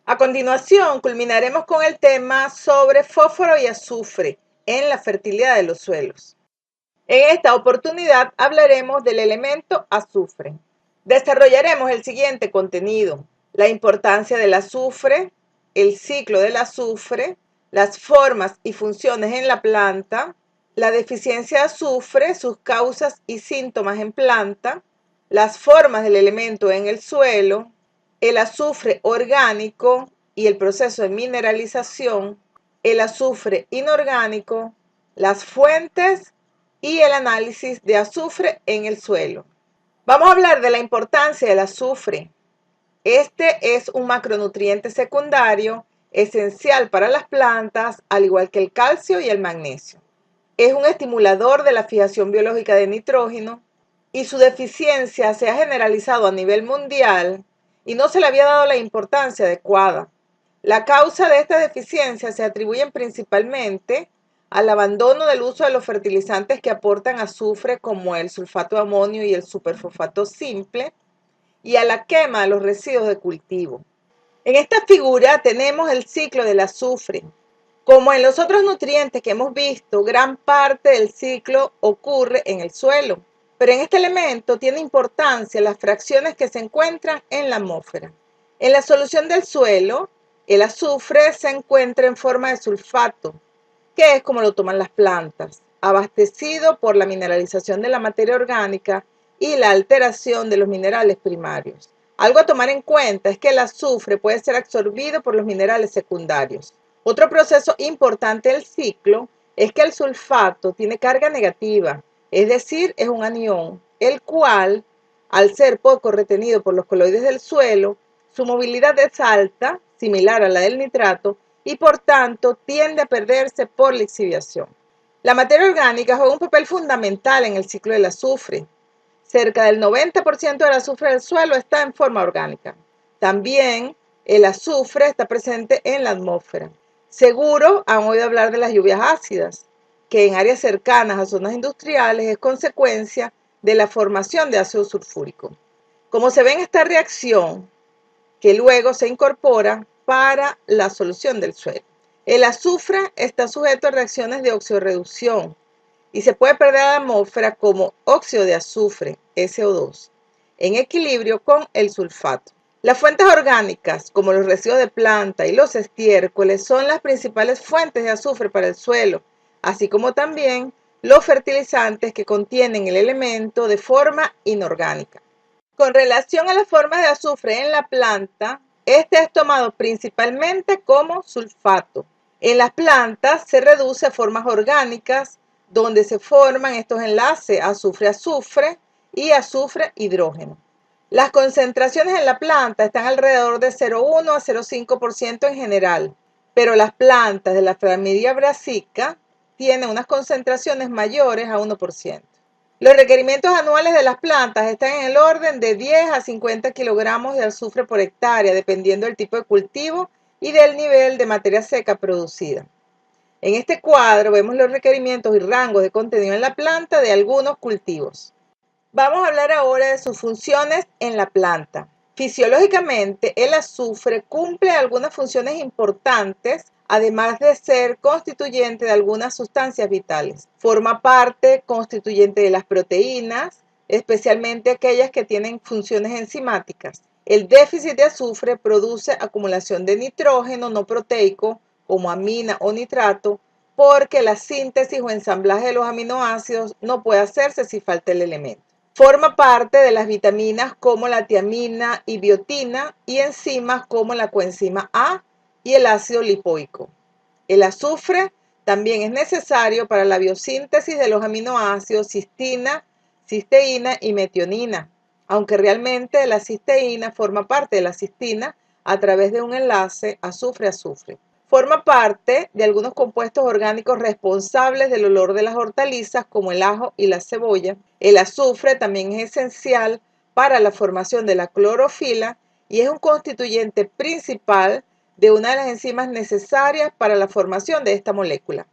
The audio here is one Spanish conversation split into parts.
A continuación, culminaremos con el tema sobre fósforo y azufre en la fertilidad de los suelos. En esta oportunidad hablaremos del elemento azufre. Desarrollaremos el siguiente contenido: la importancia del azufre, el ciclo del azufre, las formas y funciones en la planta, la deficiencia de azufre, sus causas y síntomas en planta, las formas del elemento en el suelo, el azufre orgánico y el proceso de mineralización, el azufre inorgánico, las fuentes y el análisis de azufre en el suelo. Vamos a hablar de la importancia del azufre. Este es un macronutriente secundario esencial para las plantas, al igual que el calcio y el magnesio. Es un estimulador de la fijación biológica de nitrógeno y su deficiencia se ha generalizado a nivel mundial y no se le había dado la importancia adecuada. La causa de esta deficiencia se atribuye principalmente al abandono del uso de los fertilizantes que aportan azufre, como el sulfato de amonio y el superfosfato simple, y a la quema de los residuos de cultivo. En esta figura tenemos el ciclo del azufre. Como en los otros nutrientes que hemos visto, gran parte del ciclo ocurre en el suelo, pero en este elemento tiene importancia las fracciones que se encuentran en la atmósfera. En la solución del suelo, el azufre se encuentra en forma de sulfato, que es como lo toman las plantas, abastecido por la mineralización de la materia orgánica y la alteración de los minerales primarios. Algo a tomar en cuenta es que el azufre puede ser absorbido por los minerales secundarios. Otro proceso importante del ciclo es que el sulfato tiene carga negativa, es decir, es un anión, el cual, al ser poco retenido por los coloides del suelo, su movilidad es alta, similar a la del nitrato, y por tanto tiende a perderse por lixiviación. La materia orgánica juega un papel fundamental en el ciclo del azufre. Cerca del 90% del azufre del suelo está en forma orgánica. También el azufre está presente en la atmósfera. Seguro han oído hablar de las lluvias ácidas, que en áreas cercanas a zonas industriales es consecuencia de la formación de ácido sulfúrico. Como se ve en esta reacción, que luego se incorpora para la solución del suelo. El azufre está sujeto a reacciones de oxidorreducción y se puede perder a la atmósfera como óxido de azufre, SO2, en equilibrio con el sulfato. Las fuentes orgánicas, como los residuos de planta y los estiércoles, son las principales fuentes de azufre para el suelo, así como también los fertilizantes que contienen el elemento de forma inorgánica. Con relación a las formas de azufre en la planta, este es tomado principalmente como sulfato. En las plantas se reduce a formas orgánicas, donde se forman estos enlaces azufre-azufre y azufre-hidrógeno. Las concentraciones en la planta están alrededor de 0,1 a 0,5% en general, pero las plantas de la familia Brassica tienen unas concentraciones mayores a 1%. Los requerimientos anuales de las plantas están en el orden de 10 a 50 kilogramos de azufre por hectárea, dependiendo del tipo de cultivo y del nivel de materia seca producida. En este cuadro vemos los requerimientos y rangos de contenido en la planta de algunos cultivos. Vamos a hablar ahora de sus funciones en la planta. Fisiológicamente, el azufre cumple algunas funciones importantes, además de ser constituyente de algunas sustancias vitales. Forma parte constituyente de las proteínas, especialmente aquellas que tienen funciones enzimáticas. El déficit de azufre produce acumulación de nitrógeno no proteico, como amina o nitrato, porque la síntesis o ensamblaje de los aminoácidos no puede hacerse si falta el elemento. Forma parte de las vitaminas como la tiamina y biotina y enzimas como la coenzima A y el ácido lipoico. El azufre también es necesario para la biosíntesis de los aminoácidos cistina, cisteína y metionina, aunque realmente la cisteína forma parte de la cistina a través de un enlace azufre-azufre. Forma parte de algunos compuestos orgánicos responsables del olor de las hortalizas como el ajo y la cebolla. El azufre también es esencial para la formación de la clorofila y es un constituyente principal de una de las enzimas necesarias para la formación de esta molécula.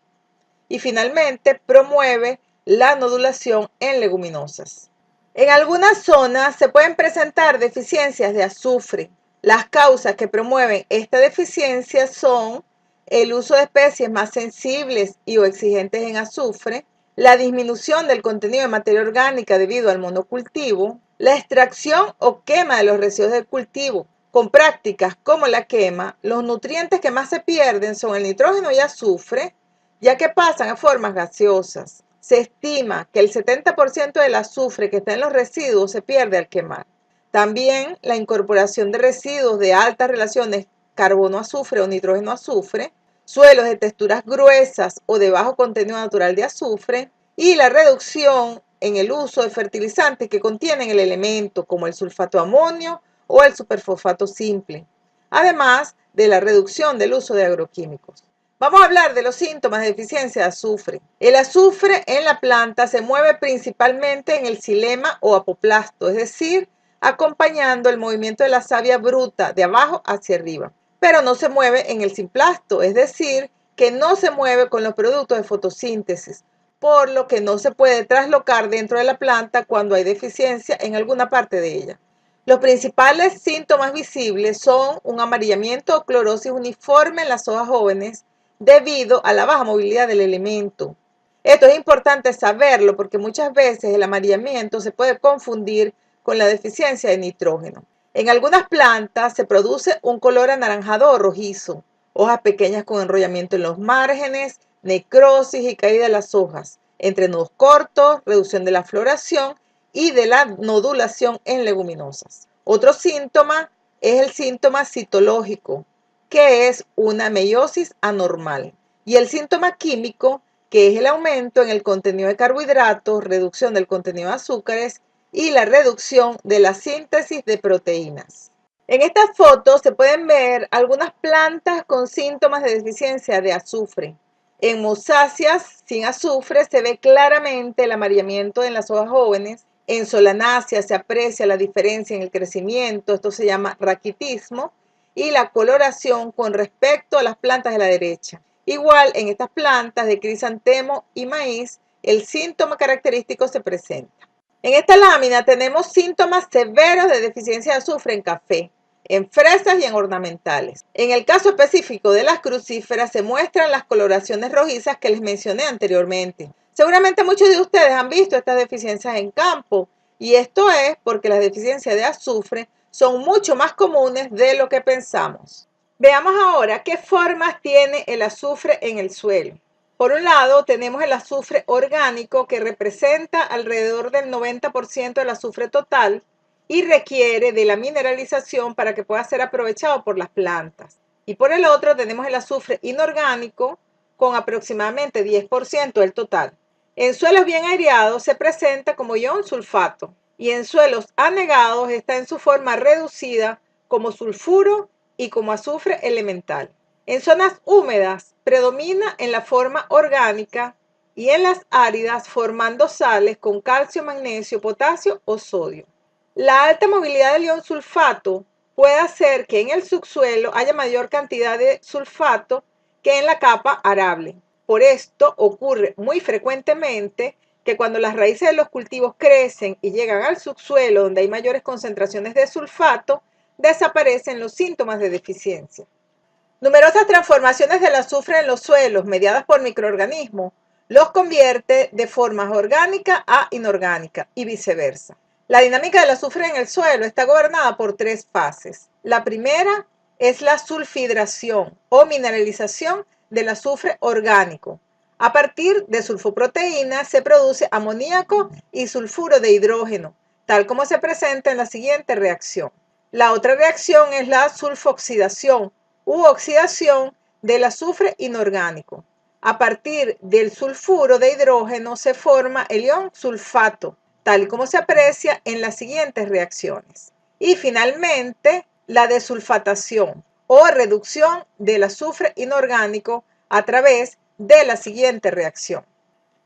Y finalmente promueve la nodulación en leguminosas. En algunas zonas se pueden presentar deficiencias de azufre, Las causas que promueven esta deficiencia son el uso de especies más sensibles y o exigentes en azufre, la disminución del contenido de materia orgánica debido al monocultivo, la extracción o quema de los residuos del cultivo. Con prácticas como la quema, los nutrientes que más se pierden son el nitrógeno y azufre, ya que pasan a formas gaseosas. Se estima que el 70% del azufre que está en los residuos se pierde al quemar. También la incorporación de residuos de altas relaciones carbono-azufre o nitrógeno-azufre, suelos de texturas gruesas o de bajo contenido natural de azufre y la reducción en el uso de fertilizantes que contienen el elemento como el sulfato de amonio o el superfosfato simple, además de la reducción del uso de agroquímicos. Vamos a hablar de los síntomas de deficiencia de azufre. El azufre en la planta se mueve principalmente en el xilema o apoplasto, es decir, acompañando el movimiento de la savia bruta de abajo hacia arriba, pero no se mueve en el simplasto, es decir, que no se mueve con los productos de fotosíntesis, por lo que no se puede traslocar dentro de la planta cuando hay deficiencia en alguna parte de ella. Los principales síntomas visibles son un amarillamiento o clorosis uniforme en las hojas jóvenes debido a la baja movilidad del elemento. Esto es importante saberlo porque muchas veces el amarillamiento se puede confundir con la deficiencia de nitrógeno. En algunas plantas se produce un color anaranjado o rojizo, hojas pequeñas con enrollamiento en los márgenes, necrosis y caída de las hojas, entrenudos cortos, reducción de la floración y de la nodulación en leguminosas. Otro síntoma es el síntoma citológico, que es una meiosis anormal, y el síntoma químico, que es el aumento en el contenido de carbohidratos, reducción del contenido de azúcares y la reducción de la síntesis de proteínas. En estas fotos se pueden ver algunas plantas con síntomas de deficiencia de azufre. En mosáceas sin azufre se ve claramente el amarillamiento en las hojas jóvenes. En solanáceas se aprecia la diferencia en el crecimiento, esto se llama raquitismo, y la coloración con respecto a las plantas de la derecha. Igual en estas plantas de crisantemo y maíz, el síntoma característico se presenta. En esta lámina tenemos síntomas severos de deficiencia de azufre en café, en fresas y en ornamentales. En el caso específico de las crucíferas se muestran las coloraciones rojizas que les mencioné anteriormente. Seguramente muchos de ustedes han visto estas deficiencias en campo y esto es porque las deficiencias de azufre son mucho más comunes de lo que pensamos. Veamos ahora qué formas tiene el azufre en el suelo. Por un lado, tenemos el azufre orgánico que representa alrededor del 90% del azufre total y requiere de la mineralización para que pueda ser aprovechado por las plantas. Y por el otro tenemos el azufre inorgánico con aproximadamente 10% del total. En suelos bien aireados se presenta como ion sulfato y en suelos anegados está en su forma reducida como sulfuro y como azufre elemental. En zonas húmedas predomina en la forma orgánica y en las áridas formando sales con calcio, magnesio, potasio o sodio. La alta movilidad del ion sulfato puede hacer que en el subsuelo haya mayor cantidad de sulfato que en la capa arable. Por esto ocurre muy frecuentemente que cuando las raíces de los cultivos crecen y llegan al subsuelo donde hay mayores concentraciones de sulfato, desaparecen los síntomas de deficiencia. Numerosas transformaciones del azufre en los suelos mediadas por microorganismos los convierte de forma orgánica a inorgánica y viceversa. La dinámica del azufre en el suelo está gobernada por tres fases. La primera es la sulfidración o mineralización del azufre orgánico. A partir de sulfoproteínas se produce amoníaco y sulfuro de hidrógeno, tal como se presenta en la siguiente reacción. La otra reacción es la sulfoxidación u oxidación del azufre inorgánico. A partir del sulfuro de hidrógeno se forma el ion sulfato, tal como se aprecia en las siguientes reacciones. Y finalmente, la desulfatación o reducción del azufre inorgánico a través de la siguiente reacción.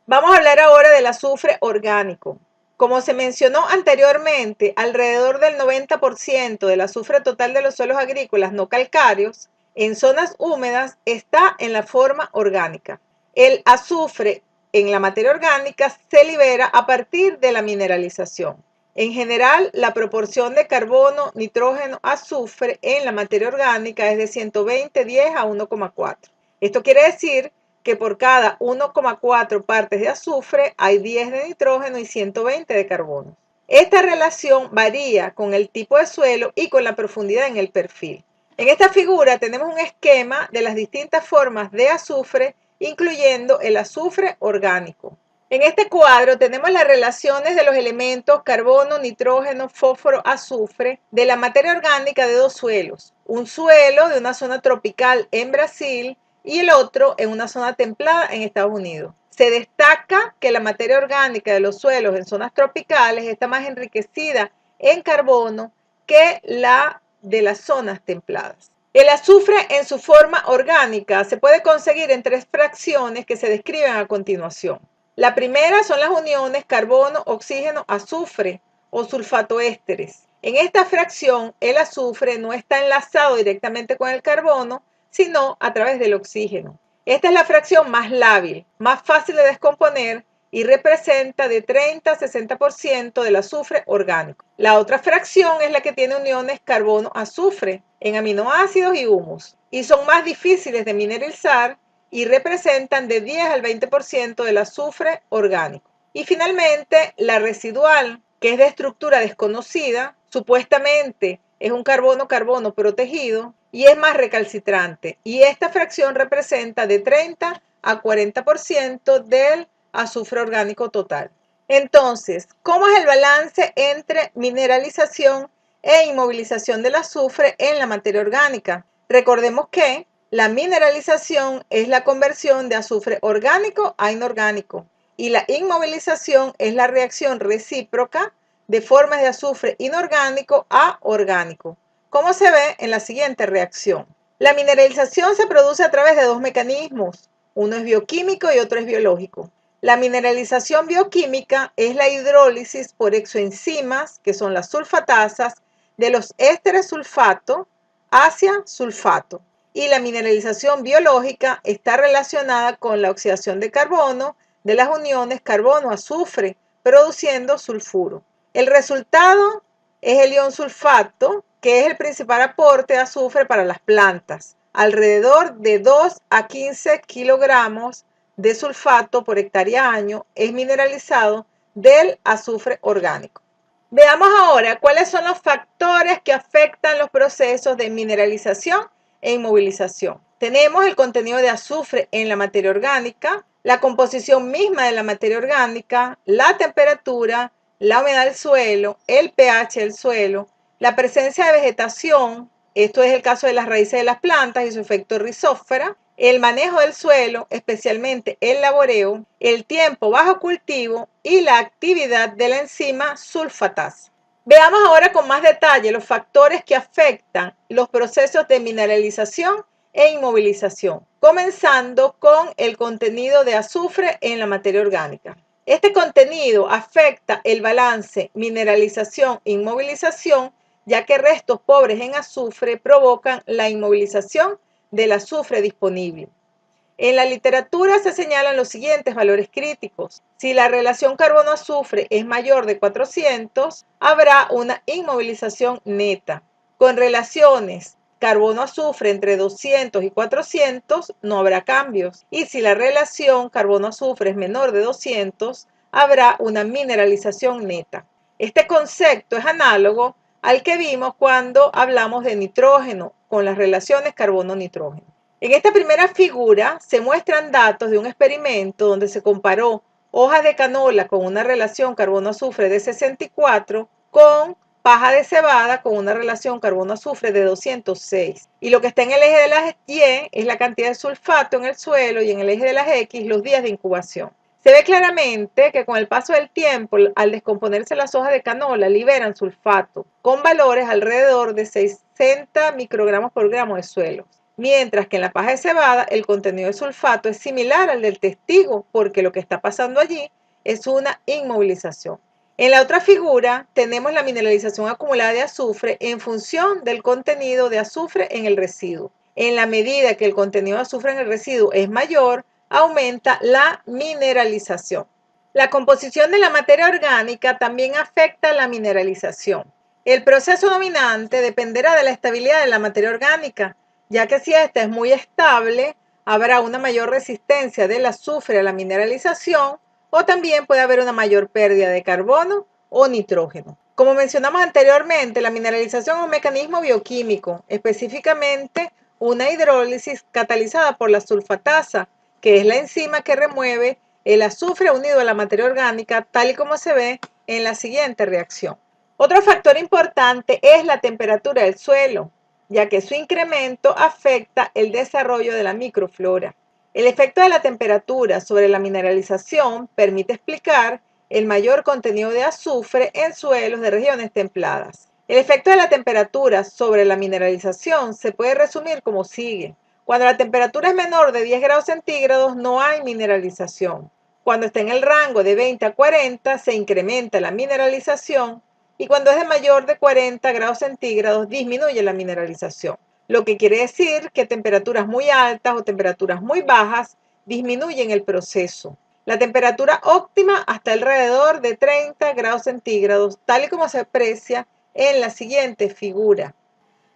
Vamos a hablar ahora del azufre orgánico. Como se mencionó anteriormente, alrededor del 90% del azufre total de los suelos agrícolas no calcáreos en zonas húmedas está en la forma orgánica. El azufre en la materia orgánica se libera a partir de la mineralización. En general, la proporción de carbono, nitrógeno, azufre en la materia orgánica es de 120:10 a 1,4. Esto quiere decir que por cada 1,4 partes de azufre hay 10 de nitrógeno y 120 de carbono. Esta relación varía con el tipo de suelo y con la profundidad en el perfil. En esta figura tenemos un esquema de las distintas formas de azufre, incluyendo el azufre orgánico. En este cuadro tenemos las relaciones de los elementos carbono, nitrógeno, fósforo, azufre de la materia orgánica de dos suelos. Un suelo de una zona tropical en Brasil y el otro en una zona templada en Estados Unidos. Se destaca que la materia orgánica de los suelos en zonas tropicales está más enriquecida en carbono que la de las zonas templadas. El azufre en su forma orgánica se puede conseguir en tres fracciones que se describen a continuación. La primera son las uniones carbono, oxígeno, azufre o sulfatoésteres. En esta fracción, el azufre no está enlazado directamente con el carbono, sino a través del oxígeno. Esta es la fracción más lábil, más fácil de descomponer y representa de 30 a 60% del azufre orgánico. La otra fracción es la que tiene uniones carbono-azufre en aminoácidos y humus y son más difíciles de mineralizar y representan de 10 al 20% del azufre orgánico. Y finalmente, la residual, que es de estructura desconocida, supuestamente es un carbono-carbono protegido y es más recalcitrante. Y esta fracción representa de 30 a 40% del azufre orgánico total. Entonces, ¿cómo es el balance entre mineralización e inmovilización del azufre en la materia orgánica? Recordemos que la mineralización es la conversión de azufre orgánico a inorgánico y la inmovilización es la reacción recíproca de formas de azufre inorgánico a orgánico, como se ve en la siguiente reacción. La mineralización se produce a través de dos mecanismos, uno es bioquímico y otro es biológico. La mineralización bioquímica es la hidrólisis por exoenzimas, que son las sulfatasas, de los ésteres sulfato hacia sulfato. Y la mineralización biológica está relacionada con la oxidación de carbono de las uniones carbono-azufre, produciendo sulfuro. El resultado es el ion sulfato, que es el principal aporte de azufre para las plantas, alrededor de 2 a 15 kilogramos de sulfato por hectárea año es mineralizado del azufre orgánico. Veamos ahora cuáles son los factores que afectan los procesos de mineralización e inmovilización. Tenemos el contenido de azufre en la materia orgánica, la composición misma de la materia orgánica, la temperatura, la humedad del suelo, el pH del suelo, la presencia de vegetación, esto es el caso de las raíces de las plantas y su efecto rizósfera, el manejo del suelo, especialmente el laboreo, el tiempo bajo cultivo y la actividad de la enzima sulfatasa. Veamos ahora con más detalle los factores que afectan los procesos de mineralización e inmovilización, comenzando con el contenido de azufre en la materia orgánica. Este contenido afecta el balance mineralización-inmovilización, ya que restos pobres en azufre provocan la inmovilización del azufre disponible. En la literatura se señalan los siguientes valores críticos. Si la relación carbono-azufre es mayor de 400, habrá una inmovilización neta. Con relaciones carbono-azufre entre 200 y 400, no habrá cambios. Y si la relación carbono-azufre es menor de 200, habrá una mineralización neta. Este concepto es análogo al que vimos cuando hablamos de nitrógeno con las relaciones carbono-nitrógeno. En esta primera figura se muestran datos de un experimento donde se comparó hojas de canola con una relación carbono-azufre de 64 con paja de cebada con una relación carbono-azufre de 206. Y lo que está en el eje de las Y es la cantidad de sulfato en el suelo y en el eje de las X los días de incubación. Se ve claramente que con el paso del tiempo, al descomponerse las hojas de canola, liberan sulfato con valores alrededor de 60 microgramos por gramo de suelo. Mientras que en la paja de cebada el contenido de sulfato es similar al del testigo porque lo que está pasando allí es una inmovilización. En la otra figura tenemos la mineralización acumulada de azufre en función del contenido de azufre en el residuo. En la medida que el contenido de azufre en el residuo es mayor, aumenta la mineralización. La composición de la materia orgánica también afecta la mineralización. El proceso dominante dependerá de la estabilidad de la materia orgánica, ya que si ésta es muy estable, habrá una mayor resistencia del azufre a la mineralización o también puede haber una mayor pérdida de carbono o nitrógeno. Como mencionamos anteriormente, la mineralización es un mecanismo bioquímico, específicamente una hidrólisis catalizada por la sulfatasa, que es la enzima que remueve el azufre unido a la materia orgánica, tal y como se ve en la siguiente reacción. Otro factor importante es la temperatura del suelo, ya que su incremento afecta el desarrollo de la microflora. El efecto de la temperatura sobre la mineralización permite explicar el mayor contenido de azufre en suelos de regiones templadas. El efecto de la temperatura sobre la mineralización se puede resumir como sigue. Cuando la temperatura es menor de 10 grados centígrados no hay mineralización. Cuando está en el rango de 20 a 40 se incrementa la mineralización y cuando es de mayor de 40 grados centígrados disminuye la mineralización. Lo que quiere decir que temperaturas muy altas o temperaturas muy bajas disminuyen el proceso. La temperatura óptima hasta alrededor de 30 grados centígrados, tal y como se aprecia en la siguiente figura.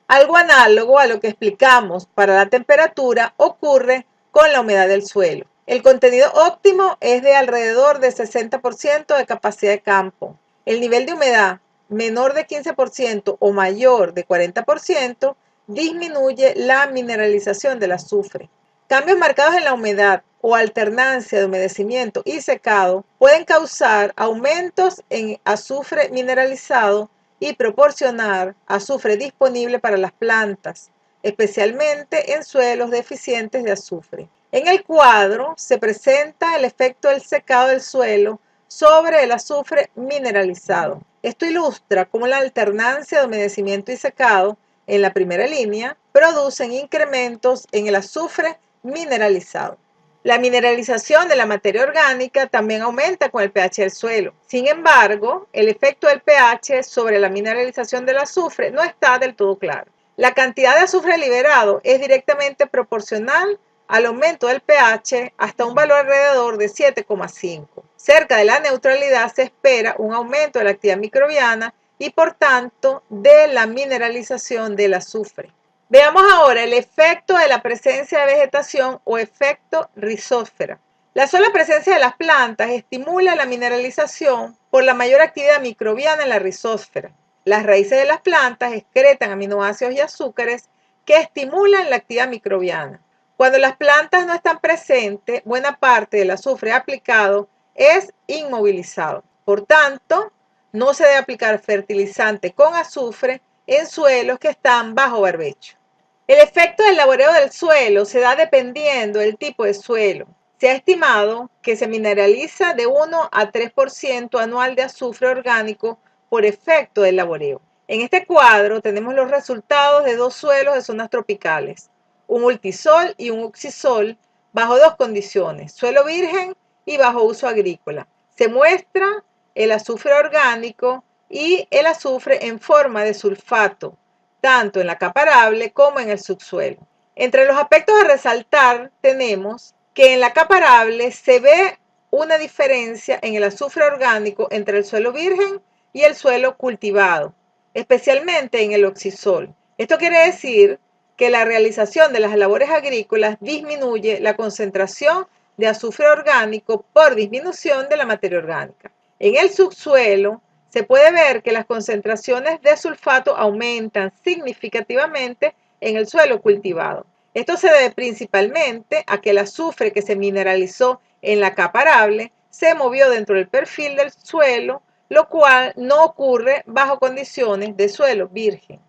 Algo análogo a lo que explicamos para la temperatura ocurre con la humedad del suelo. El contenido óptimo es de alrededor de 60% de capacidad de campo. El nivel de humedad menor de 15% o mayor de 40% disminuye la mineralización del azufre. Cambios marcados en la humedad o alternancia de humedecimiento y secado pueden causar aumentos en azufre mineralizado y proporcionar azufre disponible para las plantas, especialmente en suelos deficientes de azufre. En el cuadro se presenta el efecto del secado del suelo sobre el azufre mineralizado. Esto ilustra cómo la alternancia de humedecimiento y secado en la primera línea producen incrementos en el azufre mineralizado. La mineralización de la materia orgánica también aumenta con el pH del suelo. Sin embargo, el efecto del pH sobre la mineralización del azufre no está del todo claro. La cantidad de azufre liberado es directamente proporcional al aumento del pH hasta un valor alrededor de 7,5. Cerca de la neutralidad se espera un aumento de la actividad microbiana y por tanto de la mineralización del azufre. Veamos ahora el efecto de la presencia de vegetación o efecto rizósfera. La sola presencia de las plantas estimula la mineralización por la mayor actividad microbiana en la rizósfera. Las raíces de las plantas excretan aminoácidos y azúcares que estimulan la actividad microbiana. Cuando las plantas no están presentes, buena parte del azufre aplicado es inmovilizado. Por tanto, no se debe aplicar fertilizante con azufre en suelos que están bajo barbecho. El efecto del laboreo del suelo se da dependiendo del tipo de suelo. Se ha estimado que se mineraliza de 1 a 3% anual de azufre orgánico por efecto del laboreo. En este cuadro tenemos los resultados de dos suelos de zonas tropicales, un multisol y un uxisol, bajo dos condiciones, suelo virgen y bajo uso agrícola. Se muestra el azufre orgánico y el azufre en forma de sulfato, tanto en la capa arable como en el subsuelo. Entre los aspectos a resaltar tenemos que en la capa arable se ve una diferencia en el azufre orgánico entre el suelo virgen y el suelo cultivado, especialmente en el oxisol. Esto quiere decir que la realización de las labores agrícolas disminuye la concentración de azufre orgánico por disminución de la materia orgánica. En el subsuelo se puede ver que las concentraciones de sulfato aumentan significativamente en el suelo cultivado. Esto se debe principalmente a que el azufre que se mineralizó en la capa arable se movió dentro del perfil del suelo, lo cual no ocurre bajo condiciones de suelo virgen.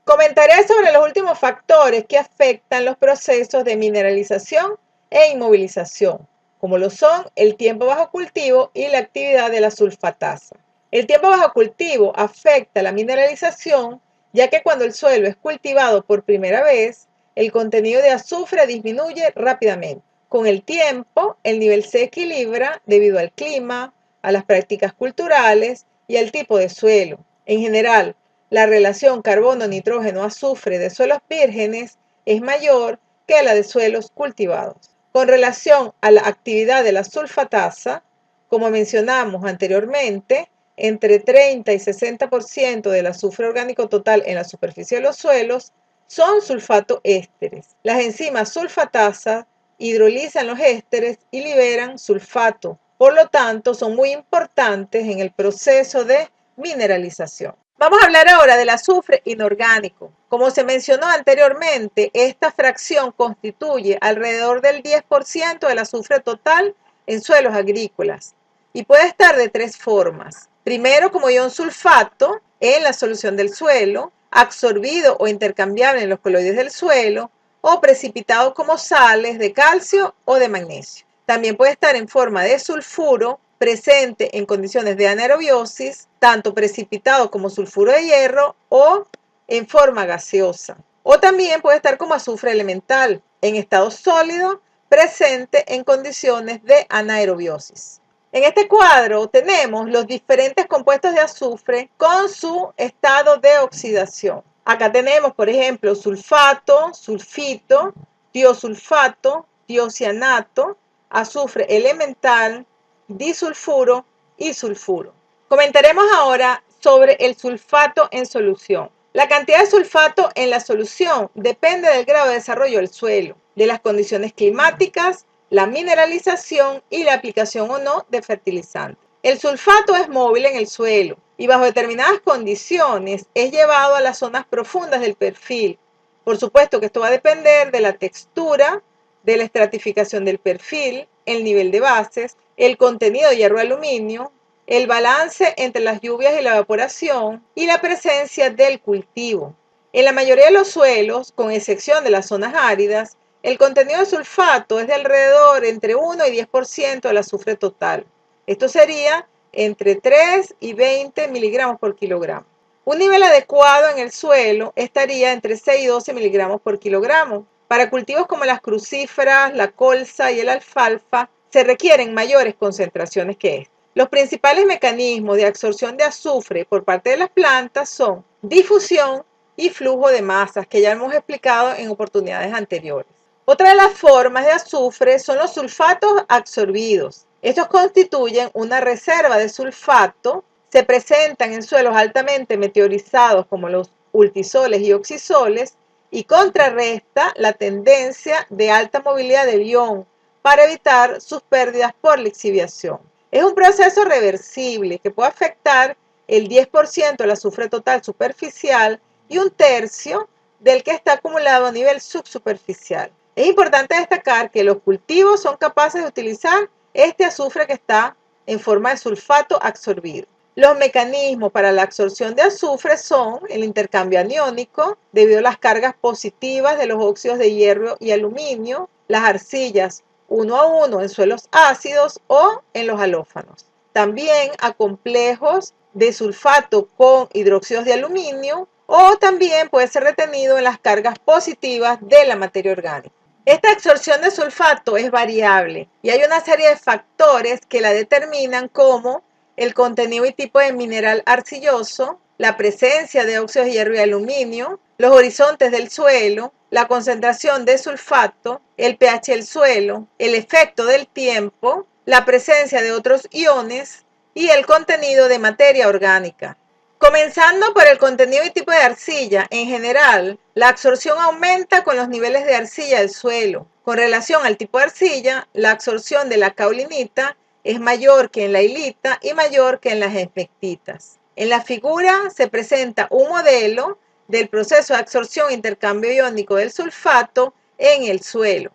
Comentaré sobre los últimos factores que afectan los procesos de mineralización e inmovilización, como lo son el tiempo bajo cultivo y la actividad de la sulfatasa. El tiempo bajo cultivo afecta la mineralización, ya que cuando el suelo es cultivado por primera vez, el contenido de azufre disminuye rápidamente. Con el tiempo, el nivel se equilibra debido al clima, a las prácticas culturales y al tipo de suelo. En general, la relación carbono-nitrógeno-azufre de suelos vírgenes es mayor que la de suelos cultivados. Con relación a la actividad de la sulfatasa, Como mencionamos anteriormente, entre 30 y 60% del azufre orgánico total en la superficie de los suelos son sulfato ésteres. Las enzimas sulfatasas hidrolizan los ésteres y liberan sulfato. Por lo tanto, son muy importantes en el proceso de mineralización. Vamos a hablar ahora del azufre inorgánico. Como se mencionó anteriormente, esta fracción constituye alrededor del 10% del azufre total en suelos agrícolas y puede estar de tres formas. Primero, como ion sulfato en la solución del suelo, absorbido o intercambiable en los coloides del suelo, o precipitado como sales de calcio o de magnesio. También puede estar en forma de sulfuro presente en condiciones de anaerobiosis, tanto precipitado como sulfuro de hierro o en forma gaseosa. O también puede estar como azufre elemental en estado sólido presente en condiciones de anaerobiosis. En este cuadro tenemos los diferentes compuestos de azufre con su estado de oxidación. Acá tenemos, por ejemplo, sulfato, sulfito, tiosulfato, tiocianato, azufre elemental, disulfuro y sulfuro. Comentaremos ahora sobre el sulfato en solución. La cantidad de sulfato en la solución depende del grado de desarrollo del suelo, de las condiciones climáticas, la mineralización y la aplicación o no de fertilizantes. El sulfato es móvil en el suelo y bajo determinadas condiciones es llevado a las zonas profundas del perfil. Por supuesto que esto va a depender de la textura, de la estratificación del perfil, el nivel de bases, el contenido de hierro-aluminio, el balance entre las lluvias y la evaporación y la presencia del cultivo. En la mayoría de los suelos, con excepción de las zonas áridas, el contenido de sulfato es de alrededor entre 1 y 10% del azufre total. Esto sería entre 3 y 20 miligramos por kilogramo. Un nivel adecuado en el suelo estaría entre 6 y 12 miligramos por kilogramo. Para cultivos como las crucíferas, la colza y el alfalfa, se requieren mayores concentraciones que esta. Los principales mecanismos de absorción de azufre por parte de las plantas son difusión y flujo de masas, que ya hemos explicado en oportunidades anteriores. Otra de las formas de azufre son los sulfatos absorbidos. Estos constituyen una reserva de sulfato, se presentan en suelos altamente meteorizados como los ultisoles y oxisoles y contrarresta la tendencia de alta movilidad del ion para evitar sus pérdidas por lixiviación. Es un proceso reversible que puede afectar el 10% del azufre total superficial y un tercio del que está acumulado a nivel subsuperficial. Es importante destacar que los cultivos son capaces de utilizar este azufre que está en forma de sulfato absorbido. Los mecanismos para la absorción de azufre son el intercambio aniónico, debido a las cargas positivas de los óxidos de hierro y aluminio, las arcillas 1 a 1 en suelos ácidos o en los halófanos. También a complejos de sulfato con hidróxidos de aluminio o también puede ser retenido en las cargas positivas de la materia orgánica. Esta absorción de sulfato es variable y hay una serie de factores que la determinan como el contenido y tipo de mineral arcilloso, la presencia de óxidos de hierro y aluminio, los horizontes del suelo, la concentración de sulfato, el pH del suelo, el efecto del tiempo, la presencia de otros iones y el contenido de materia orgánica. Comenzando por el contenido y tipo de arcilla, en general, la absorción aumenta con los niveles de arcilla del suelo. Con relación al tipo de arcilla, la absorción de la caulinita es mayor que en la ilita y mayor que en las esmectitas. En la figura se presenta un modelo del proceso de absorción e intercambio iónico del sulfato en el suelo.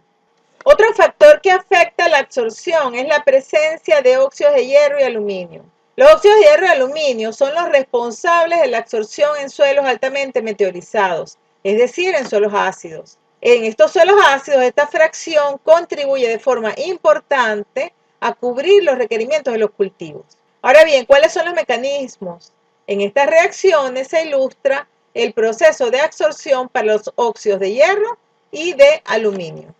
Otro factor que afecta la absorción es la presencia de óxidos de hierro y aluminio. Los óxidos de hierro y aluminio son los responsables de la absorción en suelos altamente meteorizados, es decir, en suelos ácidos. En estos suelos ácidos, esta fracción contribuye de forma importante a cubrir los requerimientos de los cultivos. Ahora bien, ¿cuáles son los mecanismos? En estas reacciones se ilustra el proceso de absorción para los óxidos de hierro y de aluminio.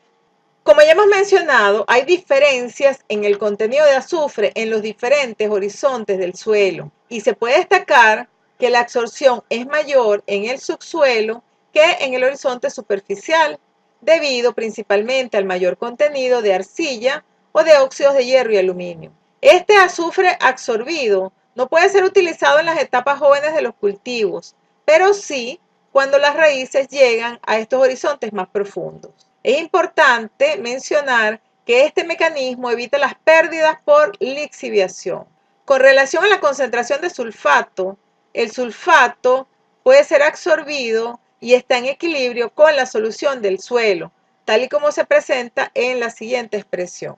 Como ya hemos mencionado, hay diferencias en el contenido de azufre en los diferentes horizontes del suelo y se puede destacar que la absorción es mayor en el subsuelo que en el horizonte superficial, debido principalmente al mayor contenido de arcilla o de óxidos de hierro y aluminio. Este azufre absorbido no puede ser utilizado en las etapas jóvenes de los cultivos, pero sí cuando las raíces llegan a estos horizontes más profundos. Es importante mencionar que este mecanismo evita las pérdidas por lixiviación. Con relación a la concentración de sulfato, el sulfato puede ser absorbido y está en equilibrio con la solución del suelo, tal y como se presenta en la siguiente expresión.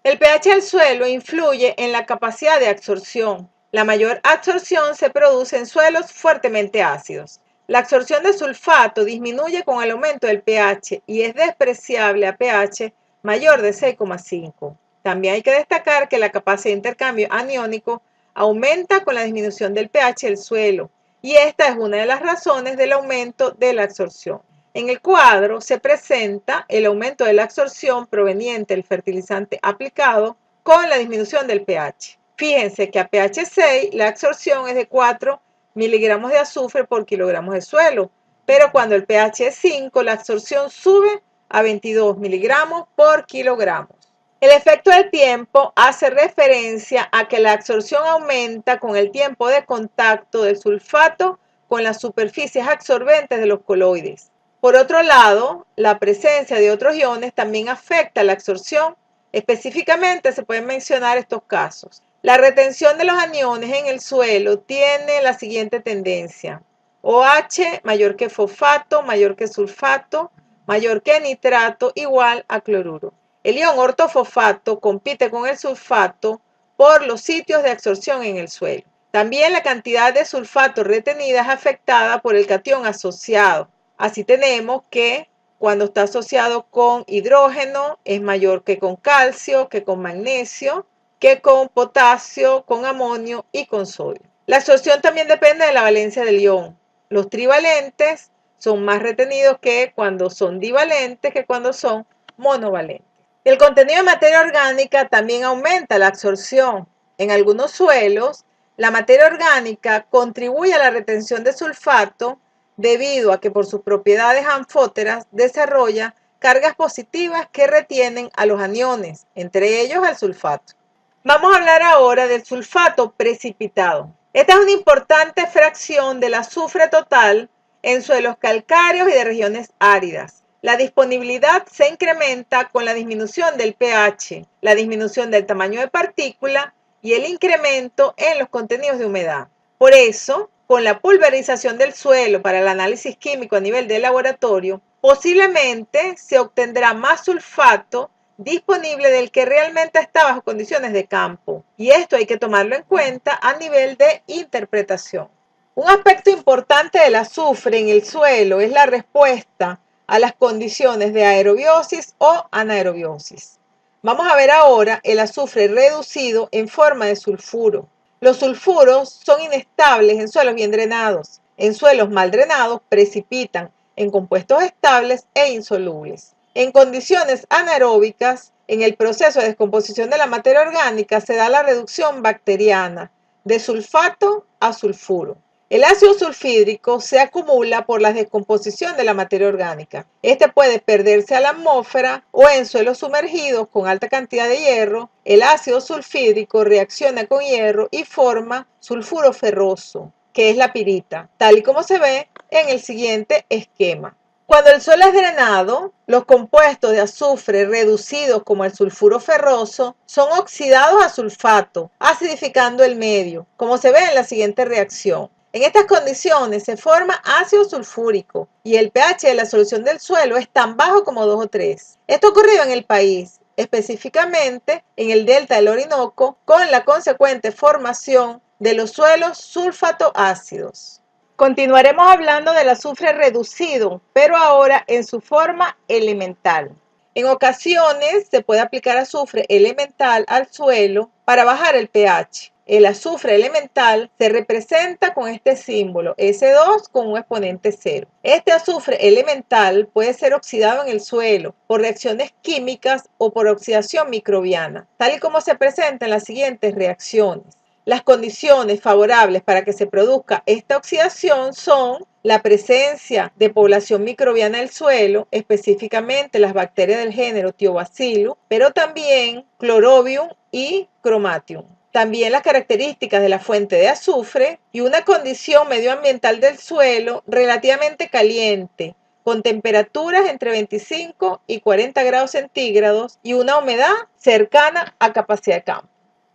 El pH del suelo influye en la capacidad de absorción. La mayor absorción se produce en suelos fuertemente ácidos. La absorción de sulfato disminuye con el aumento del pH y es despreciable a pH mayor de 6,5. También hay que destacar que la capacidad de intercambio aniónico aumenta con la disminución del pH del suelo y esta es una de las razones del aumento de la absorción. En el cuadro se presenta el aumento de la absorción proveniente del fertilizante aplicado con la disminución del pH. Fíjense que a pH 6 la absorción es de 4 miligramos de azufre por kilogramos de suelo, pero cuando el pH es 5 la absorción sube a 22 miligramos por kilogramos. El efecto del tiempo hace referencia a que la absorción aumenta con el tiempo de contacto del sulfato con las superficies absorbentes de los coloides. Por otro lado, la presencia de otros iones también afecta la absorción. Específicamente se pueden mencionar estos casos. La retención de los aniones en el suelo tiene la siguiente tendencia. OH mayor que fosfato, mayor que sulfato, mayor que nitrato, igual a cloruro. El ion ortofosfato compite con el sulfato por los sitios de absorción en el suelo. También la cantidad de sulfato retenida es afectada por el catión asociado. Así tenemos que cuando está asociado con hidrógeno es mayor que con calcio, que con magnesio, que con potasio, con amonio y con sodio. La absorción también depende de la valencia del ion. Los trivalentes son más retenidos que cuando son divalentes que cuando son monovalentes. El contenido de materia orgánica también aumenta la absorción. En algunos suelos, la materia orgánica contribuye a la retención de sulfato debido a que por sus propiedades anfóteras desarrolla cargas positivas que retienen a los aniones, entre ellos al sulfato. Vamos a hablar ahora del sulfato precipitado. Esta es una importante fracción del azufre total en suelos calcáreos y de regiones áridas. La disponibilidad se incrementa con la disminución del pH, la disminución del tamaño de partícula y el incremento en los contenidos de humedad. Por eso, con la pulverización del suelo para el análisis químico a nivel de laboratorio, posiblemente se obtendrá más sulfato disponible del que realmente está bajo condiciones de campo. Y esto hay que tomarlo en cuenta a nivel de interpretación. Un aspecto importante del azufre en el suelo es la respuesta a las condiciones de aerobiosis o anaerobiosis. Vamos a ver ahora el azufre reducido en forma de sulfuro. Los sulfuros son inestables en suelos bien drenados. En suelos mal drenados precipitan en compuestos estables e insolubles. En condiciones anaeróbicas, en el proceso de descomposición de la materia orgánica se da la reducción bacteriana de sulfato a sulfuro. El ácido sulfídrico se acumula por la descomposición de la materia orgánica. Este puede perderse a la atmósfera o en suelos sumergidos con alta cantidad de hierro. El ácido sulfídrico reacciona con hierro y forma sulfuro ferroso, que es la pirita, tal y como se ve en el siguiente esquema. Cuando el suelo es drenado, los compuestos de azufre reducidos como el sulfuro ferroso son oxidados a sulfato, acidificando el medio, como se ve en la siguiente reacción. En estas condiciones se forma ácido sulfúrico y el pH de la solución del suelo es tan bajo como 2 o 3. Esto ha ocurrido en el país, específicamente en el delta del Orinoco, con la consecuente formación de los suelos sulfato-ácidos. Continuaremos hablando del azufre reducido, pero ahora en su forma elemental. En ocasiones se puede aplicar azufre elemental al suelo para bajar el pH. El azufre elemental se representa con este símbolo, S2 con un exponente 0. Este azufre elemental puede ser oxidado en el suelo por reacciones químicas o por oxidación microbiana, tal y como se presenta en las siguientes reacciones. Las condiciones favorables para que se produzca esta oxidación son la presencia de población microbiana del suelo, específicamente las bacterias del género Thiobacillus, pero también Chlorobium y Chromatium. También las características de la fuente de azufre y una condición medioambiental del suelo relativamente caliente, con temperaturas entre 25 y 40 grados centígrados y una humedad cercana a capacidad de campo.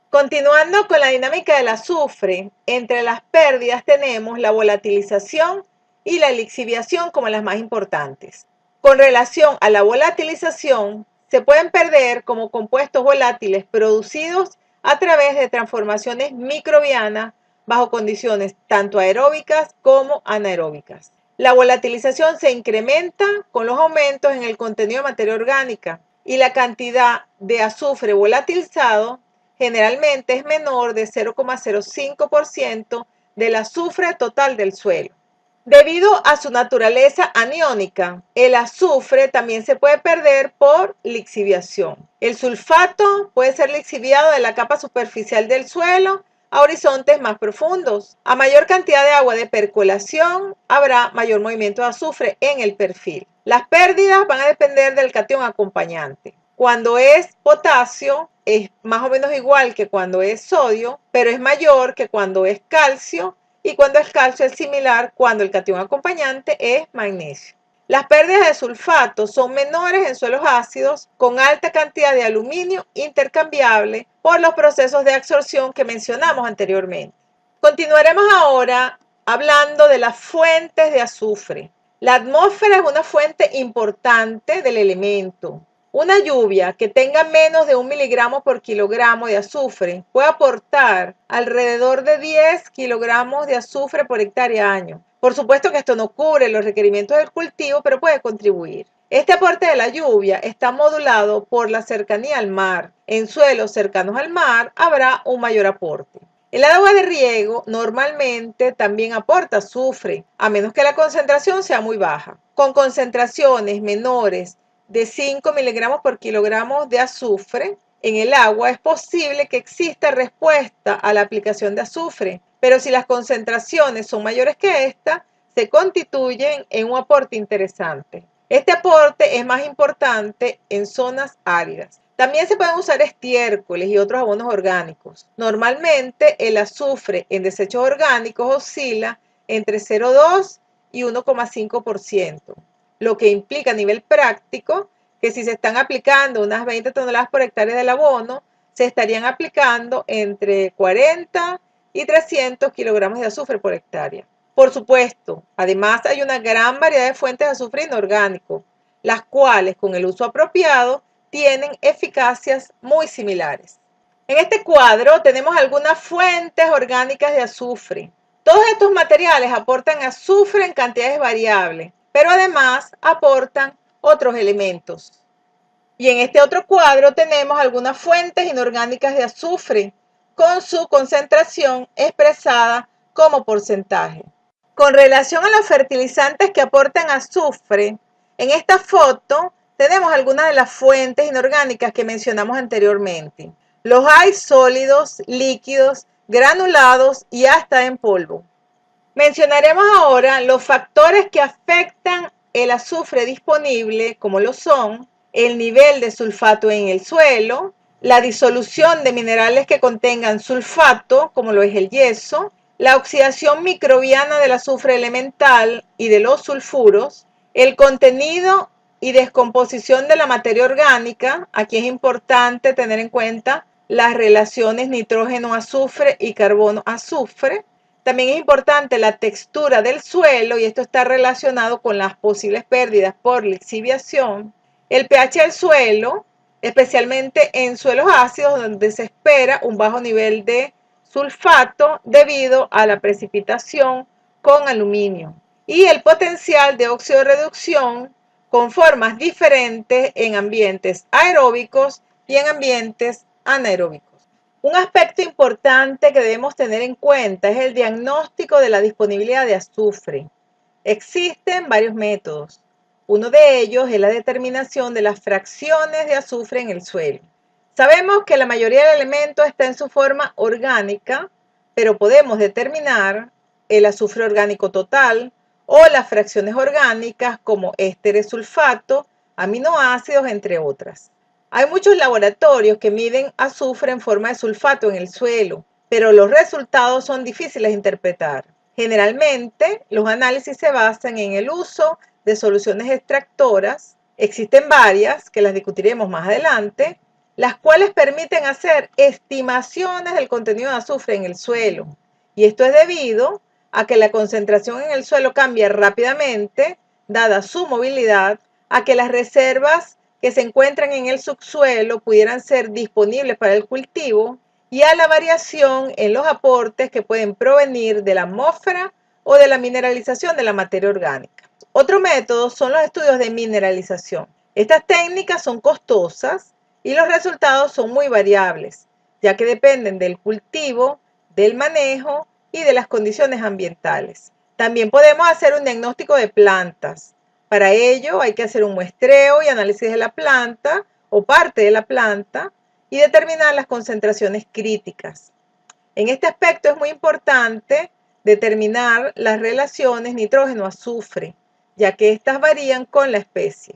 Continuando con la dinámica del azufre, entre las pérdidas tenemos la volatilización y la lixiviación como las más importantes. Con relación a la volatilización, se pueden perder como compuestos volátiles producidos a través de transformaciones microbianas bajo condiciones tanto aeróbicas como anaeróbicas. La volatilización se incrementa con los aumentos en el contenido de materia orgánica y la cantidad de azufre volatilizado generalmente es menor de 0,05% del azufre total del suelo. Debido a su naturaleza aniónica, el azufre también se puede perder por lixiviación. El sulfato puede ser lixiviado de la capa superficial del suelo a horizontes más profundos. A mayor cantidad de agua de percolación, habrá mayor movimiento de azufre en el perfil. Las pérdidas van a depender del catión acompañante. Cuando es potasio, es más o menos igual que cuando es sodio, pero es mayor que cuando es calcio, y cuando es calcio es similar cuando el catión acompañante es magnesio. Las pérdidas de sulfato son menores en suelos ácidos con alta cantidad de aluminio intercambiable por los procesos de absorción que mencionamos anteriormente. Continuaremos ahora hablando de las fuentes de azufre. La atmósfera es una fuente importante del elemento. Una lluvia que tenga menos de 1 miligramo por kilogramo de azufre puede aportar alrededor de 10 kilogramos de azufre por hectárea año. Por supuesto que esto no cubre los requerimientos del cultivo, pero puede contribuir. Este aporte de la lluvia está modulado por la cercanía al mar. En suelos cercanos al mar habrá un mayor aporte. El agua de riego normalmente también aporta azufre, a menos que la concentración sea muy baja. Con concentraciones menores de 5 miligramos por kilogramo de azufre en el agua, es posible que exista respuesta a la aplicación de azufre, pero si las concentraciones son mayores que esta, se constituyen en un aporte interesante. Este aporte es más importante en zonas áridas. También se pueden usar estiércoles y otros abonos orgánicos. Normalmente el azufre en desechos orgánicos oscila entre 0,2 y 1,5%. Lo que implica a nivel práctico que si se están aplicando unas 20 toneladas por hectárea del abono, se estarían aplicando entre 40 y 300 kilogramos de azufre por hectárea. Por supuesto, además hay una gran variedad de fuentes de azufre inorgánico, las cuales con el uso apropiado tienen eficacias muy similares. En este cuadro tenemos algunas fuentes orgánicas de azufre. Todos estos materiales aportan azufre en cantidades variables, pero además aportan otros elementos. Y en este otro cuadro tenemos algunas fuentes inorgánicas de azufre con su concentración expresada como porcentaje. Con relación a los fertilizantes que aportan azufre, en esta foto tenemos algunas de las fuentes inorgánicas que mencionamos anteriormente. Los hay sólidos, líquidos, granulados y hasta en polvo. Mencionaremos ahora los factores que afectan el azufre disponible, como lo son el nivel de sulfato en el suelo, la disolución de minerales que contengan sulfato, como lo es el yeso, la oxidación microbiana del azufre elemental y de los sulfuros, el contenido y descomposición de la materia orgánica. Aquí es importante tener en cuenta las relaciones nitrógeno-azufre y carbono-azufre. También es importante la textura del suelo y esto está relacionado con las posibles pérdidas por lixiviación. El pH del suelo, especialmente en suelos ácidos donde se espera un bajo nivel de sulfato debido a la precipitación con aluminio. Y el potencial de óxido de reducción con formas diferentes en ambientes aeróbicos y en ambientes anaeróbicos. Un aspecto importante que debemos tener en cuenta es el diagnóstico de la disponibilidad de azufre. Existen varios métodos. Uno de ellos es la determinación de las fracciones de azufre en el suelo. Sabemos que la mayoría del elemento está en su forma orgánica, pero podemos determinar el azufre orgánico total o las fracciones orgánicas como ésteres sulfato, aminoácidos, entre otras. Hay muchos laboratorios que miden azufre en forma de sulfato en el suelo, pero los resultados son difíciles de interpretar. Generalmente, los análisis se basan en el uso de soluciones extractoras. Existen varias, que las discutiremos más adelante, las cuales permiten hacer estimaciones del contenido de azufre en el suelo. Y esto es debido a que la concentración en el suelo cambia rápidamente, dada su movilidad, a que las reservas que se encuentran en el subsuelo pudieran ser disponibles para el cultivo y a la variación en los aportes que pueden provenir de la atmósfera o de la mineralización de la materia orgánica. Otro método son los estudios de mineralización. Estas técnicas son costosas y los resultados son muy variables, ya que dependen del cultivo, del manejo y de las condiciones ambientales. También podemos hacer un diagnóstico de plantas. Para ello hay que hacer un muestreo y análisis de la planta o parte de la planta y determinar las concentraciones críticas. En este aspecto es muy importante determinar las relaciones nitrógeno-azufre, ya que estas varían con la especie.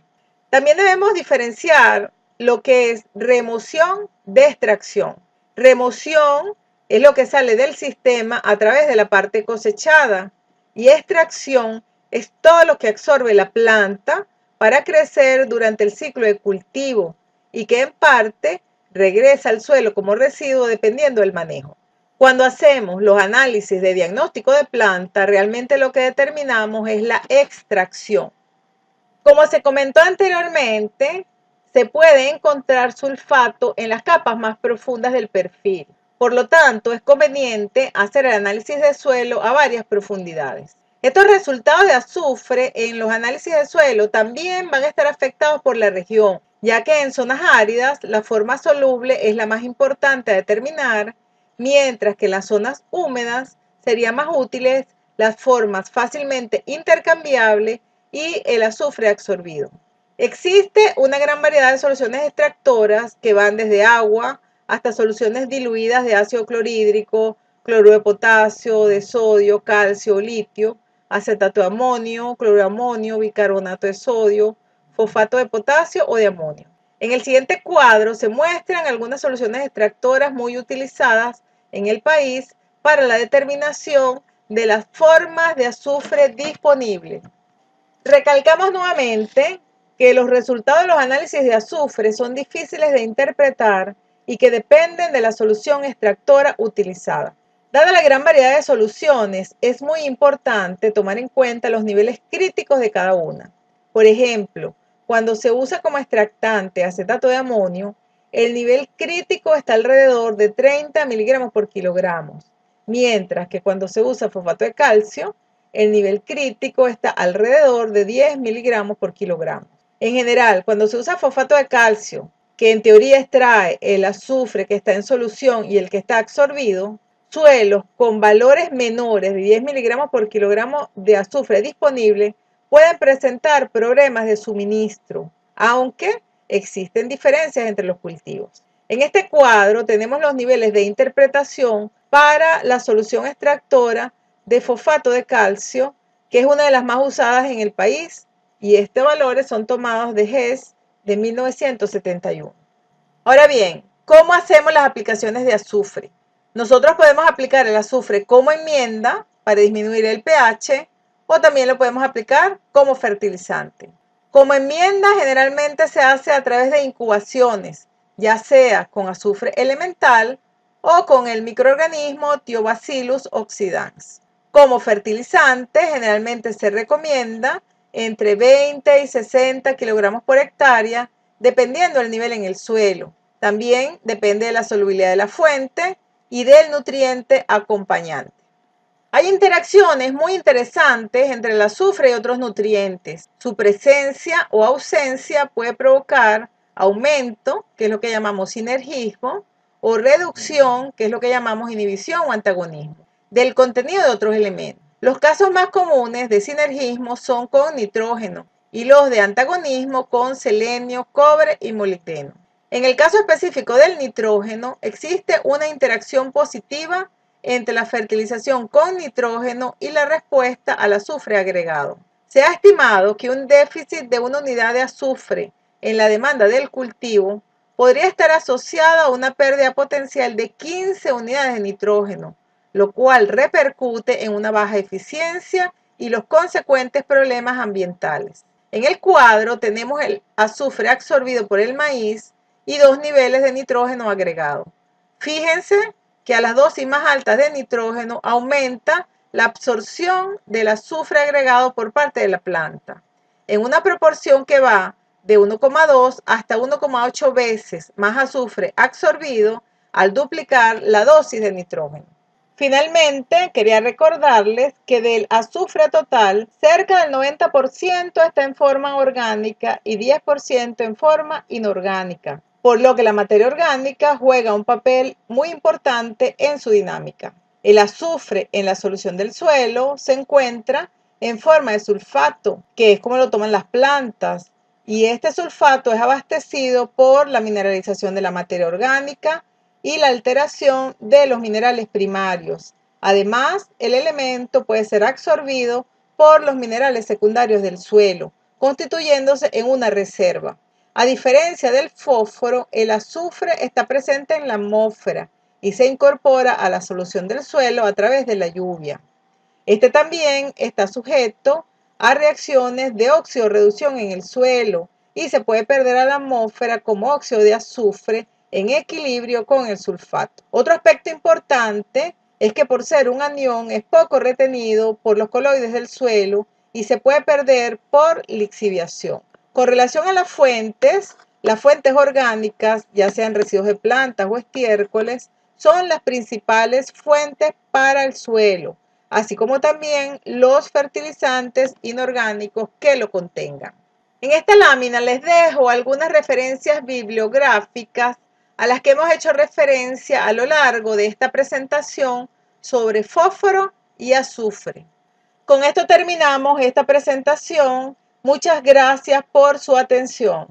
También debemos diferenciar lo que es remoción de extracción. Remoción es lo que sale del sistema a través de la parte cosechada y extracción es todo lo que absorbe la planta para crecer durante el ciclo de cultivo y que en parte regresa al suelo como residuo dependiendo del manejo. Cuando hacemos los análisis de diagnóstico de planta, realmente lo que determinamos es la extracción. Como se comentó anteriormente, se puede encontrar sulfato en las capas más profundas del perfil. Por lo tanto, es conveniente hacer el análisis de suelo a varias profundidades. Estos resultados de azufre en los análisis de suelo también van a estar afectados por la región, ya que en zonas áridas la forma soluble es la más importante a determinar, mientras que en las zonas húmedas serían más útiles las formas fácilmente intercambiables y el azufre absorbido. Existe una gran variedad de soluciones extractoras que van desde agua hasta soluciones diluidas de ácido clorhídrico, cloruro de potasio, de sodio, calcio, litio, acetato de amonio, cloruro de amonio, bicarbonato de sodio, fosfato de potasio o de amonio. En el siguiente cuadro se muestran algunas soluciones extractoras muy utilizadas en el país para la determinación de las formas de azufre disponibles. Recalcamos nuevamente que los resultados de los análisis de azufre son difíciles de interpretar y que dependen de la solución extractora utilizada. Dada la gran variedad de soluciones, es muy importante tomar en cuenta los niveles críticos de cada una. Por ejemplo, cuando se usa como extractante acetato de amonio, el nivel crítico está alrededor de 30 miligramos por kilogramo, mientras que cuando se usa fosfato de calcio, el nivel crítico está alrededor de 10 miligramos por kilogramo. En general, cuando se usa fosfato de calcio, que en teoría extrae el azufre que está en solución y el que está absorbido, suelos con valores menores de 10 miligramos por kilogramo de azufre disponible pueden presentar problemas de suministro, aunque existen diferencias entre los cultivos. En este cuadro tenemos los niveles de interpretación para la solución extractora de fosfato de calcio, que es una de las más usadas en el país, y estos valores son tomados de GES de 1971. Ahora bien, ¿cómo hacemos las aplicaciones de azufre? Nosotros podemos aplicar el azufre como enmienda para disminuir el pH o también lo podemos aplicar como fertilizante. Como enmienda generalmente se hace a través de incubaciones, ya sea con azufre elemental o con el microorganismo Thiobacillus oxidans. Como fertilizante generalmente se recomienda entre 20 y 60 kilogramos por hectárea, dependiendo del nivel en el suelo. También depende de la solubilidad de la fuente y del nutriente acompañante. Hay interacciones muy interesantes entre el azufre y otros nutrientes. Su presencia o ausencia puede provocar aumento, que es lo que llamamos sinergismo, o reducción, que es lo que llamamos inhibición o antagonismo, del contenido de otros elementos. Los casos más comunes de sinergismo son con nitrógeno y los de antagonismo con selenio, cobre y molibdeno. En el caso específico del nitrógeno, existe una interacción positiva entre la fertilización con nitrógeno y la respuesta al azufre agregado. Se ha estimado que un déficit de una unidad de azufre en la demanda del cultivo podría estar asociado a una pérdida potencial de 15 unidades de nitrógeno, lo cual repercute en una baja eficiencia y los consecuentes problemas ambientales. En el cuadro tenemos el azufre absorbido por el maíz y 2 niveles de nitrógeno agregado. Fíjense que a las dosis más altas de nitrógeno aumenta la absorción del azufre agregado por parte de la planta, en una proporción que va de 1,2 hasta 1,8 veces más azufre absorbido al duplicar la dosis de nitrógeno. Finalmente, quería recordarles que del azufre total, cerca del 90% está en forma orgánica y 10% en forma inorgánica, por lo que la materia orgánica juega un papel muy importante en su dinámica. El azufre en la solución del suelo se encuentra en forma de sulfato, que es como lo toman las plantas, y este sulfato es abastecido por la mineralización de la materia orgánica y la alteración de los minerales primarios. Además, el elemento puede ser absorbido por los minerales secundarios del suelo, constituyéndose en una reserva. A diferencia del fósforo, el azufre está presente en la atmósfera y se incorpora a la solución del suelo a través de la lluvia. Este también está sujeto a reacciones de óxido-reducción en el suelo y se puede perder a la atmósfera como óxido de azufre en equilibrio con el sulfato. Otro aspecto importante es que por ser un anión es poco retenido por los coloides del suelo y se puede perder por lixiviación. Con relación a las fuentes orgánicas, ya sean residuos de plantas o estiércoles, son las principales fuentes para el suelo, así como también los fertilizantes inorgánicos que lo contengan. En esta lámina les dejo algunas referencias bibliográficas a las que hemos hecho referencia a lo largo de esta presentación sobre fósforo y azufre. Con esto terminamos esta presentación. Muchas gracias por su atención.